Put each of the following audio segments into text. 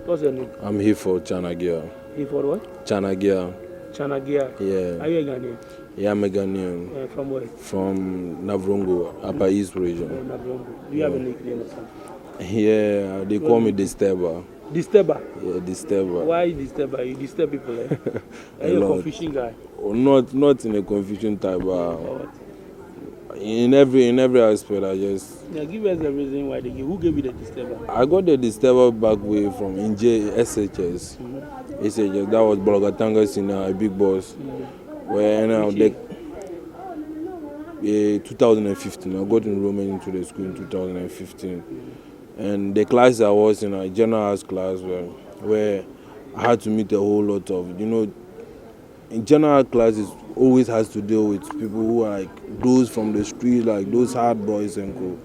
What's your name? I'm here for Chanagia. Here for what? Chanagia. Chanagia. Yeah. Are you a Ghanaian? Yeah, I'm a Ghanaian. From where? From Navrongo, Upper East region. Navrongo. Do you have a nickname or something? Yeah, they call me Disturber. Disturber? Yeah, Disturber. Why Disturber? You disturb people, eh? Are you a confusion guy? Not in a confusion type, but in every aspect, I just... Yeah, give us the reason why who gave you the Disturber? I got the Disturber back way from SHS. SHS, that was Bologatanga Senior, a big boss. Where now they... 2015, I got enrollment into the school in 2015. And the class I was in, a general arts class, where I had to meet a whole lot of, in general classes, always has to deal with people who are like those from the street, like those hard boys and co.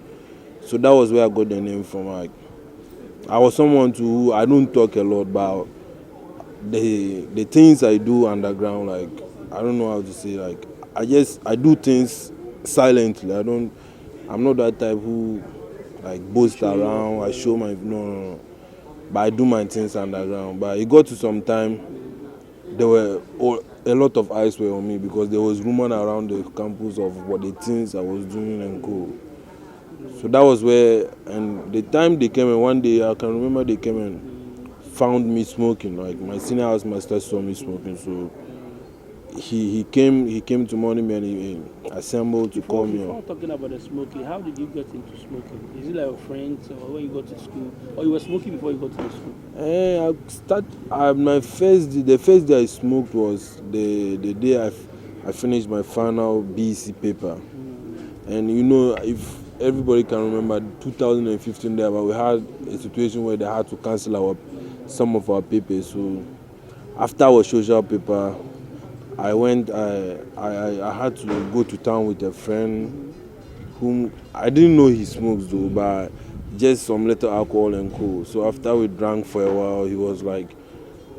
So that was where I got the name from. Like, I was someone who I don't talk a lot about the things I do underground. Like, I don't know how to say. Like, I do things silently. I'm not that type who like boast around. I show my no. But I do my things underground. But it got to some time, there were a lot of eyes were on me because there was rumor around the campus of what the things I was doing and co. So that was where, and the time they came in, one day I can remember they came and found me smoking. Like my senior house master saw me smoking, so he came to morning me and he assembled to call me. Before talking about the smoking, how did you get into smoking? Is it like a friend or when you got to school, or you were smoking before you got to the school? The first day I smoked was the day I finished my final BEC paper. And if everybody can remember 2015 there, but we had a situation where they had to cancel some of our papers. So after our social paper, I had to go to town with a friend whom I didn't know he smokes though, but just some little alcohol and co. So after we drank for a while, he was like,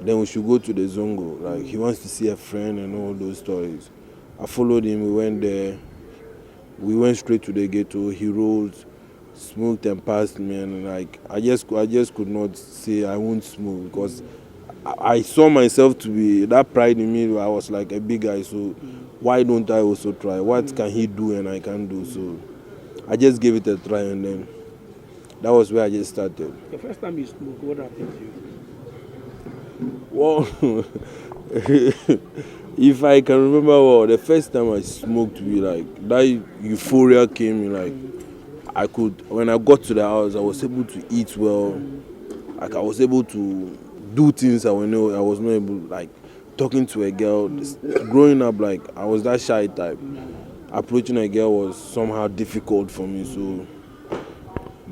then we should go to the Zongo. Like he wants to see a friend and all those stories. I followed him, we went there. We went straight to the ghetto. He rolled, smoked and passed me, and like I just could not say I won't smoke because I saw myself to be that pride in me. I was like a big guy, so why don't I also try? What can he do and I can't do? So I just gave it a try, and then that was where I just started. The first time you smoked, what happened to you? Well, if I can remember, well, the first time I smoked weed, like that euphoria came in. Like when I got to the house, I was able to eat well. Like I was able to do things I was not able, like talking to a girl. Growing up, like I was that shy type. Approaching a girl was somehow difficult for me. So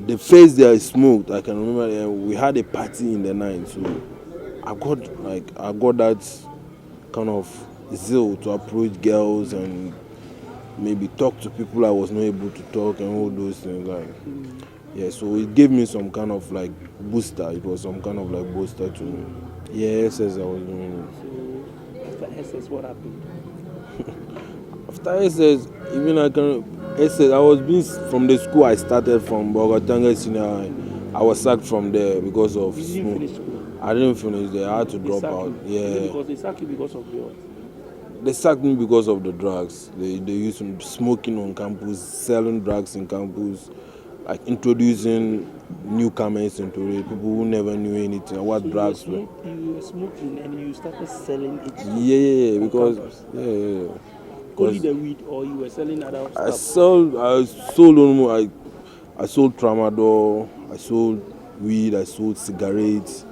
the first day I smoked, I can remember we had a party in the night. So I got that kind of zeal to approach girls and maybe talk to people I was not able to talk and all those things. Like, yeah, so it gave me some kind of like booster. It was some kind of like booster to me. Yeah, SS I was doing it. So after SS, what happened? After SS, I was being from the school I started from Bogatanga Senior. I was sacked from there because of smoke. You didn't finish school? I didn't finish there. I had to drop out. Yeah. Because they sacked you because of what? They sacked me because of the drugs. They used smoking on campus, selling drugs in campus, like introducing newcomers into it, people who never knew anything what drugs were. You were smoking and you started selling it. Yeah, because campus. Yeah. Only the weed, or you were selling other stuff? I sold tramadol, I sold weed, I sold cigarettes,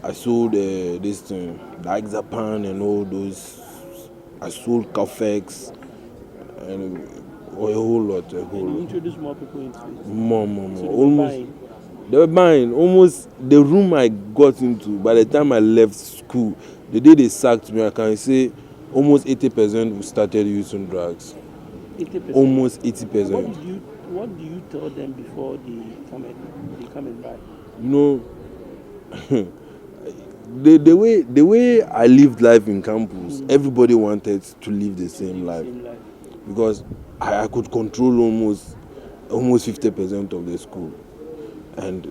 I sold this thing, Diazepam and all those. I sold Cafex and a whole lot. You introduced more people into it? More. So almost. They were buying. Almost the room I got into, by the time I left school, the day they sacked me, I can say almost 80% started using drugs. 80%? Almost 80%. What do you tell them before they come and buy? The way I lived life in campus, everybody wanted to live the same life. Because I could control almost 50% of the school, and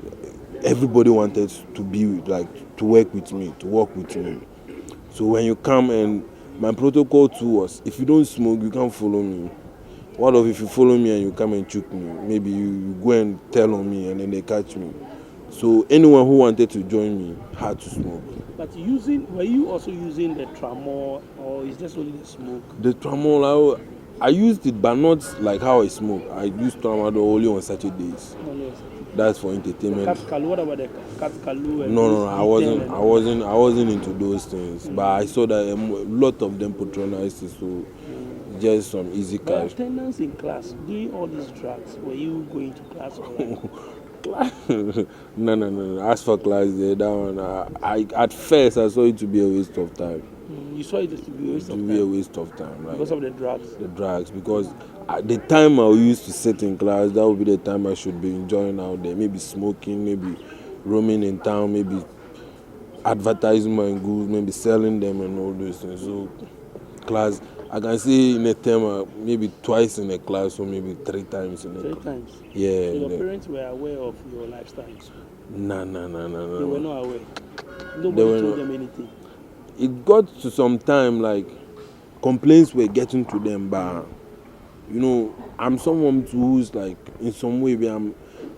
everybody wanted to be to work with me, to work with me. So when you come, and my protocol too was, if you don't smoke, you can't follow me. What if you follow me and you come and choke me? Maybe you go and tell on me and then they catch me. So anyone who wanted to join me had to smoke. But were you also using the tramol, or is just only the smoke? The tramadol, I used it, but not like how I smoke. I used tramadol only on Saturdays. That's for entertainment. What about the Katkalu? No, I wasn't into those things. But I saw that a lot of them patronized it, so just some easy cash. Attendance in class, doing all these drugs, were you going to class or Class? No. As for class, that one, I at first I saw it to be a waste of time. You saw it to be a waste of time? To be a waste of time. Because of the drugs? The drugs, because at the time I used to sit in class, that would be the time I should be enjoying out there. Maybe smoking, maybe roaming in town, maybe advertising my goods, maybe selling them and all those things. So class, I can say in a term, maybe twice in a class or maybe 3 times in a class. 3 times? Yeah. So your parents were aware of your lifestyle? No. They were not aware? Nobody told them anything? It got to some time, like, complaints were getting to them, but, you know, I'm someone who's, like, in some way,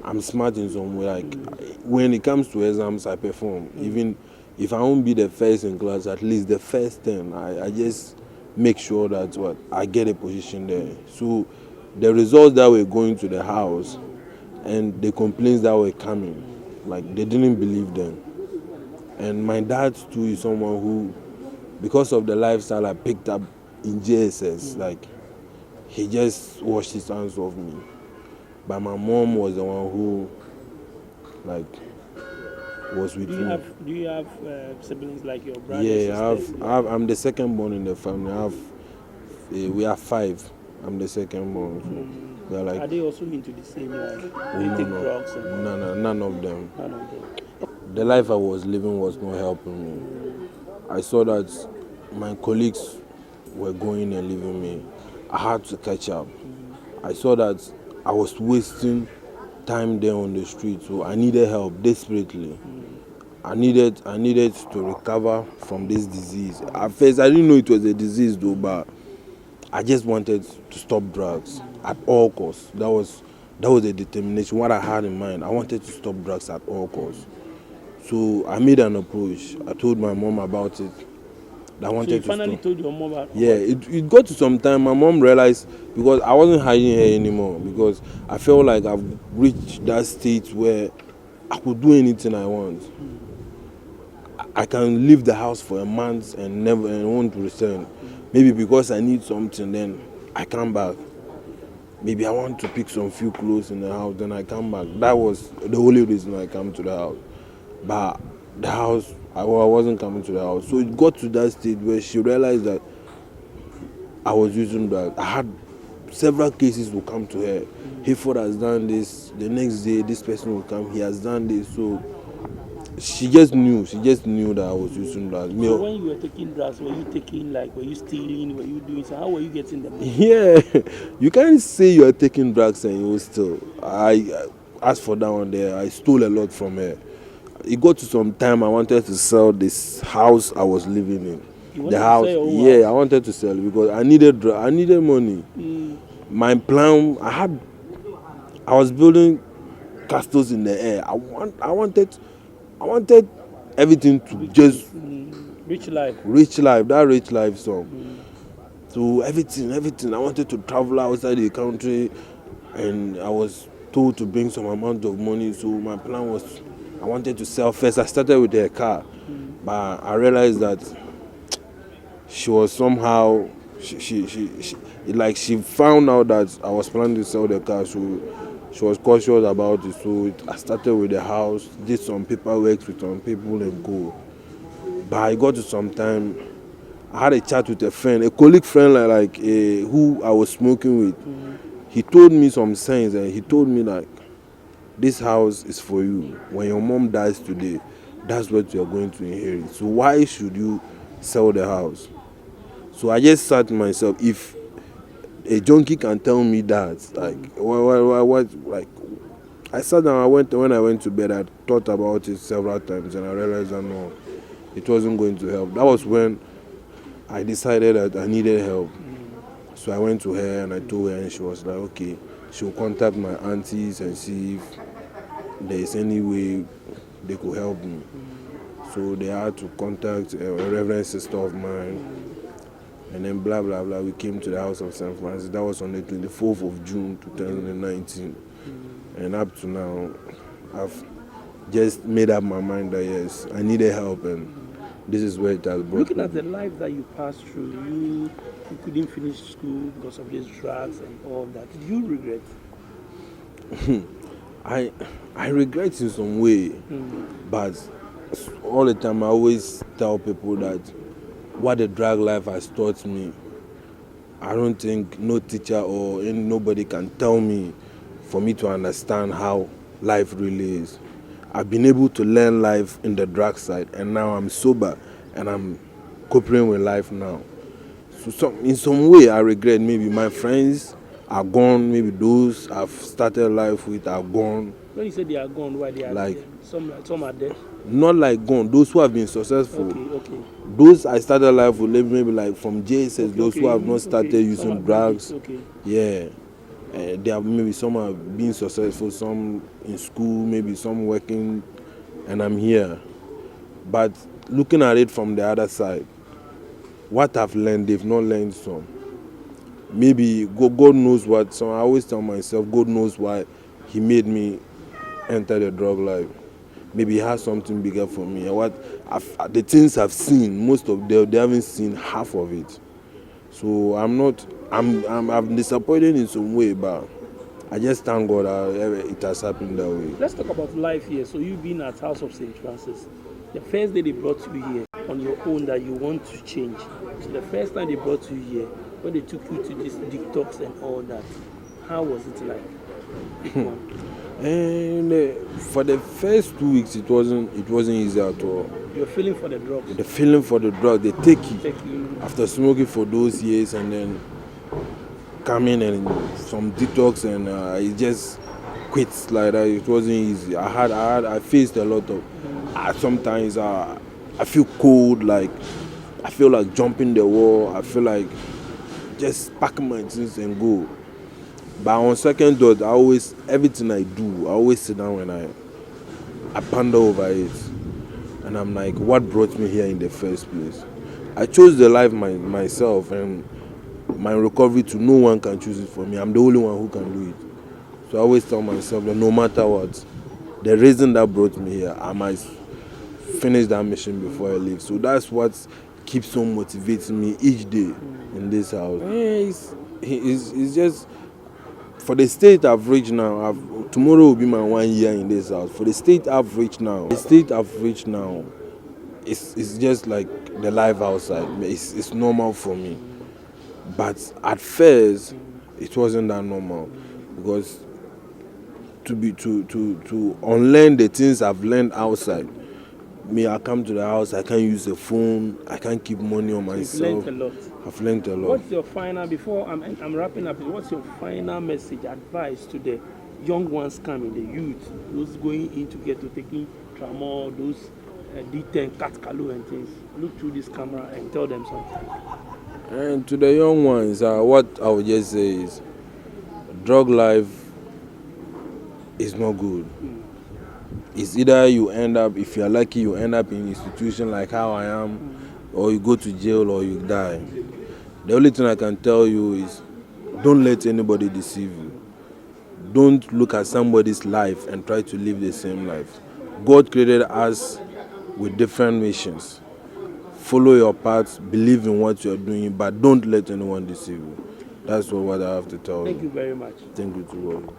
I'm smart in some way. Like, when it comes to exams, I perform. Even if I won't be the first in class, at least the first 10, I just make sure that I get a position there. So the results that were going to the house and the complaints that were coming, like, they didn't believe them. And my dad too is someone who, because of the lifestyle I picked up in JSS, like, he just washed his hands off me. But my mom was the one who, like, was with me. Do you have siblings like your brothers? Yeah, I'm the second born in the family. We have 5. I'm the second born. So they're like, are they also into the same life? They take drugs? No, none of them. None of them. The life I was living was not helping me. I saw that my colleagues were going and leaving me. I had to catch up. I saw that I was wasting time there on the street, so I needed help desperately. I needed to recover from this disease. At first, I didn't know it was a disease though, but I just wanted to stop drugs at all costs. That was a determination, what I had in mind. I wanted to stop drugs at all costs. So I made an approach. I told my mom about it. I wanted so you finally told your mom about it? Yeah, it got to some time. My mom realized, because I wasn't hiding her anymore, because I felt like I've reached that stage where I could do anything I want. I can leave the house for a month and won't return. Maybe because I need something, then I come back. Maybe I want to pick some few clothes in the house, then I come back. That was the only reason I come to the house. But the house, I wasn't coming to the house. So it got to that stage where she realized that I was using drugs. I had several cases will come to her. Hayford has done this. The next day, this person will come. He has done this. So she just knew that I was using drugs. So when you were taking drugs, were you stealing? Were you doing so? How were you getting them? Yeah, you can't say you are taking drugs and you still. As for that one there, I stole a lot from her. It got to some time I wanted to sell this house I was living in. You wanted to sell your own house? I wanted to sell it because I needed money. My plan, I was building castles in the air. I wanted everything to just rich life. That rich life song. So everything. I wanted to travel outside the country, and I was told to bring some amount of money. So my plan was, I wanted to sell first. I started with a car, but I realized that she was somehow she found out that I was planning to sell the car, so she was cautious about it. So I started with the house, did some paperwork with some people and go. But I got to some time, I had a chat with a colleague friend who I was smoking with. He told me some things, and he told me like, this house is for you. When your mom dies today, that's what you're going to inherit. So why should you sell the house? So I just said to myself, if a junkie can tell me that, like, what, like, I sat down. When I went to bed, I thought about it several times, and I realized that no, it wasn't going to help. That was when I decided that I needed help. So I went to her and I told her, and she was like, okay, she'll contact my aunties and see if there is any way they could help me. So they had to contact a reverend sister of mine. And then blah, blah, blah, we came to the house of St. Francis. That was on the 24th of June, 2019. And up to now, I've just made up my mind that yes, I needed help, and this is where it has brought Looking me. at the life that you passed through, you couldn't finish school because of these drugs and all that. Do you regret? I regret in some way, but all the time I always tell people that what the drug life has taught me, I don't think no teacher or nobody can tell me for me to understand how life really is. I've been able to learn life in the drug side, and now I'm sober and I'm coping with life now. So in some way I regret. Maybe my friends are gone, maybe those I've started life with are gone. When you say they are gone, why they are Like, dead? Some are dead. not like gone, those who have been successful. Okay. Those I started life with, maybe like from JSS, those who have not started Some using are drugs. Okay. Yeah. They have maybe some have been successful, some in school, maybe some working, and I'm here. But looking at it from the other side, what I've learned, they've not learned some. Maybe God knows what. So I always tell myself, God knows why He made me enter the drug life. Maybe He has something bigger for me. And the things I've seen, most of them, they haven't seen half of it. So I'm disappointed in some way, but I just thank God it has happened that way. Let's talk about life here. So you've been at House of St. Francis. The first day they brought you here on your own that you want to change. So the first time they brought you here, when they took you to this detox and all that, how was it like? And for the first 2 weeks, it wasn't easy at all. You're feeling for the drugs. The feeling for the drug, they take you after smoking for those years, and then coming and some detox, and it just quits like that. It wasn't easy. I faced a lot of. Sometimes I feel cold, like I feel like jumping the wall. I feel like just packing my things and go. But on second thought, everything I do, I always sit down and I ponder over it. And I'm like, what brought me here in the first place? I chose the life myself, and my recovery to no one can choose it for me. I'm the only one who can do it. So I always tell myself that no matter what, the reason that brought me here, I must finish that mission before I leave. So that's what keeps on motivating me each day in this house. It's just, for the state I've reached now, tomorrow will be my 1 year in this house. For the state I've reached now, it's just like the life outside. It's normal for me. But at first, it wasn't that normal, because to unlearn the things I've learned outside. I come to the house, I can't use a phone, I can't keep money on myself. You've learned a lot. I've learned a lot. What's your final, before I'm wrapping up, what's your final message, advice to the young ones coming, the youth, those going in to get to taking tramol, those D10, Katkalu and things? Look through this camera and tell them something. And to the young ones, what I would just say is, drug life is not good. It's either you end up, if you're lucky, you end up in institution like how I am, or you go to jail, or you die. The only thing I can tell you is, don't let anybody deceive you. Don't look at somebody's life and try to live the same life. God created us with different missions. Follow your path, believe in what you're doing, but don't let anyone deceive you. That's what I have to tell you. Thank you very much. Thank you to all.